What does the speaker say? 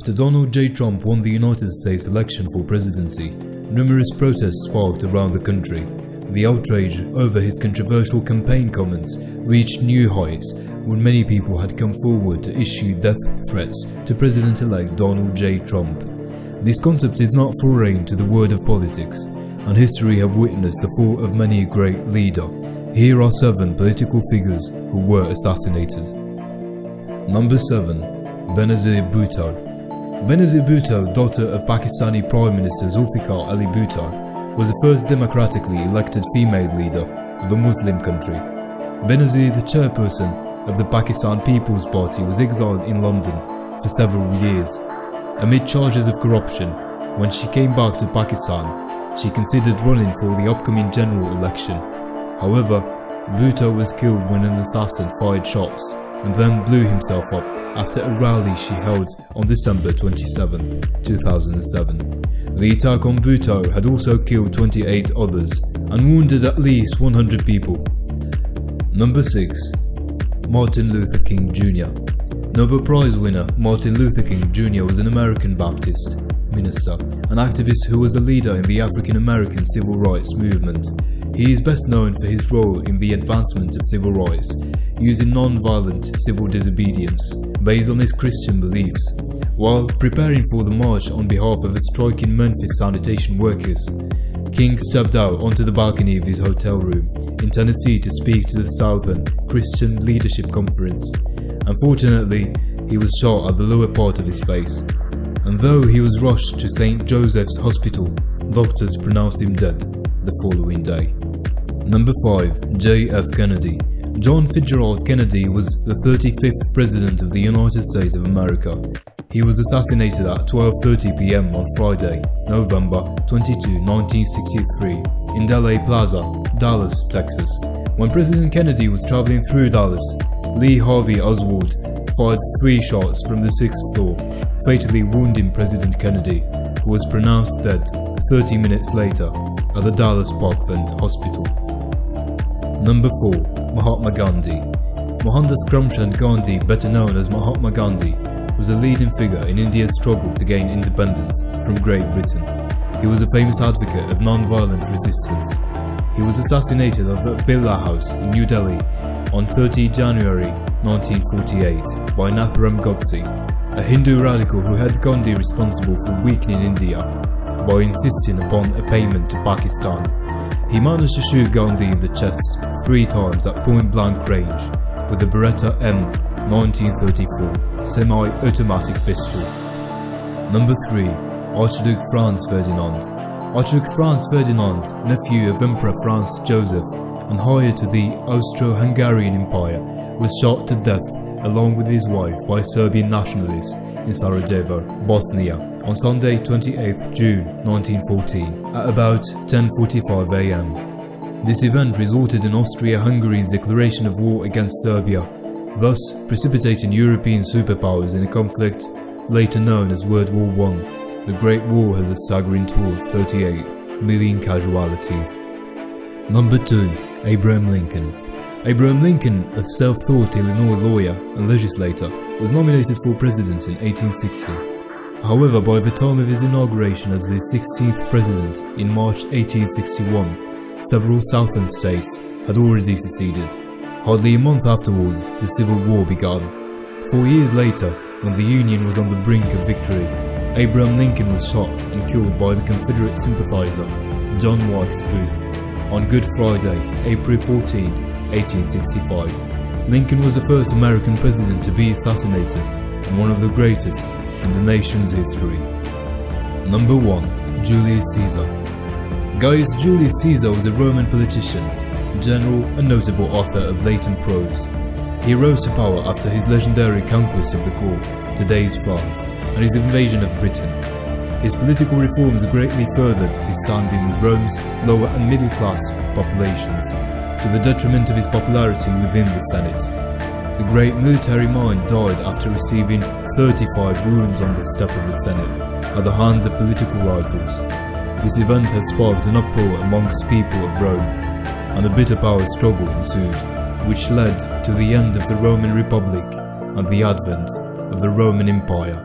After Donald J. Trump won the United States election for presidency, numerous protests sparked around the country. The outrage over his controversial campaign comments reached new heights when many people had come forward to issue death threats to President-elect Donald J. Trump. This concept is not foreign to the world of politics, and history have witnessed the fall of many a great leader. Here are 7 political figures who were assassinated. Number 7. Benazir Bhutto. Benazir Bhutto, daughter of Pakistani Prime Minister Zulfikar Ali Bhutto, was the first democratically elected female leader of a Muslim country. Benazir, the chairperson of the Pakistan People's Party, was exiled in London for several years. Amid charges of corruption, when she came back to Pakistan, she considered running for the upcoming general election. However, Bhutto was killed when an assassin fired shots and then blew himself up after a rally she held on December 27, 2007. The attack on Bhutto had also killed 28 others and wounded at least 100 people. Number 6. Martin Luther King Jr. Nobel Prize winner Martin Luther King Jr. was an American Baptist minister, an activist who was a leader in the African American civil rights movement. He is best known for his role in the advancement of civil rights, using non-violent civil disobedience based on his Christian beliefs. While preparing for the march on behalf of a strike in Memphis sanitation workers, King stepped out onto the balcony of his hotel room in Tennessee to speak to the Southern Christian Leadership Conference. Unfortunately, he was shot at the lower part of his face, and though he was rushed to St. Joseph's Hospital, doctors pronounced him dead the following day. Number 5. J.F. Kennedy. John Fitzgerald Kennedy was the 35th President of the United States of America. He was assassinated at 12:30 p.m. on Friday, November 22, 1963, in Dealey Plaza, Dallas, Texas. When President Kennedy was traveling through Dallas, Lee Harvey Oswald fired 3 shots from the 6th floor, fatally wounding President Kennedy, who was pronounced dead 30 minutes later at the Dallas Parkland Hospital. Number 4. Mahatma Gandhi. Mohandas Karamchand Gandhi, better known as Mahatma Gandhi, was a leading figure in India's struggle to gain independence from Great Britain. He was a famous advocate of non-violent resistance. He was assassinated at the Birla House in New Delhi on 30 January 1948 by Nathuram Godse, a Hindu radical who had Gandhi responsible for weakening India by insisting upon a payment to Pakistan. He managed to shoot Gandhi in the chest 3 times at point-blank range with the Beretta M 1934 semi-automatic pistol. Number 3. Archduke Franz Ferdinand. Archduke Franz Ferdinand, nephew of Emperor Franz Joseph and heir to the Austro-Hungarian Empire, was shot to death along with his wife by Serbian nationalists in Sarajevo, Bosnia, on Sunday 28 June 1914 at about 10:45 am. This event resulted in Austria-Hungary's declaration of war against Serbia, thus precipitating European superpowers in a conflict later known as World War I. The Great War has a staggering toll of 38 million casualties. Number 2. Abraham Lincoln. Abraham Lincoln, a self-taught Illinois lawyer and legislator, was nominated for president in 1860. However, by the time of his inauguration as the 16th president in March 1861, several southern states had already seceded. Hardly a month afterwards, the Civil War began. 4 years later, when the Union was on the brink of victory, Abraham Lincoln was shot and killed by the Confederate sympathizer John Wilkes Booth on Good Friday, April 14, 1865. Lincoln was the first American president to be assassinated and one of the greatest in the nation's history. Number 1. Julius Caesar. Gaius Julius Caesar was a Roman politician, general and notable author of Latin prose. He rose to power after his legendary conquest of the Gaul, today's France, and his invasion of Britain. His political reforms greatly furthered his standing with Rome's lower and middle class populations, to the detriment of his popularity within the Senate. The great military mind died after receiving 35 wounds on the step of the Senate at the hands of political rivals. This event has sparked an uproar amongst people of Rome, and a bitter power struggle ensued, which led to the end of the Roman Republic and the advent of the Roman Empire.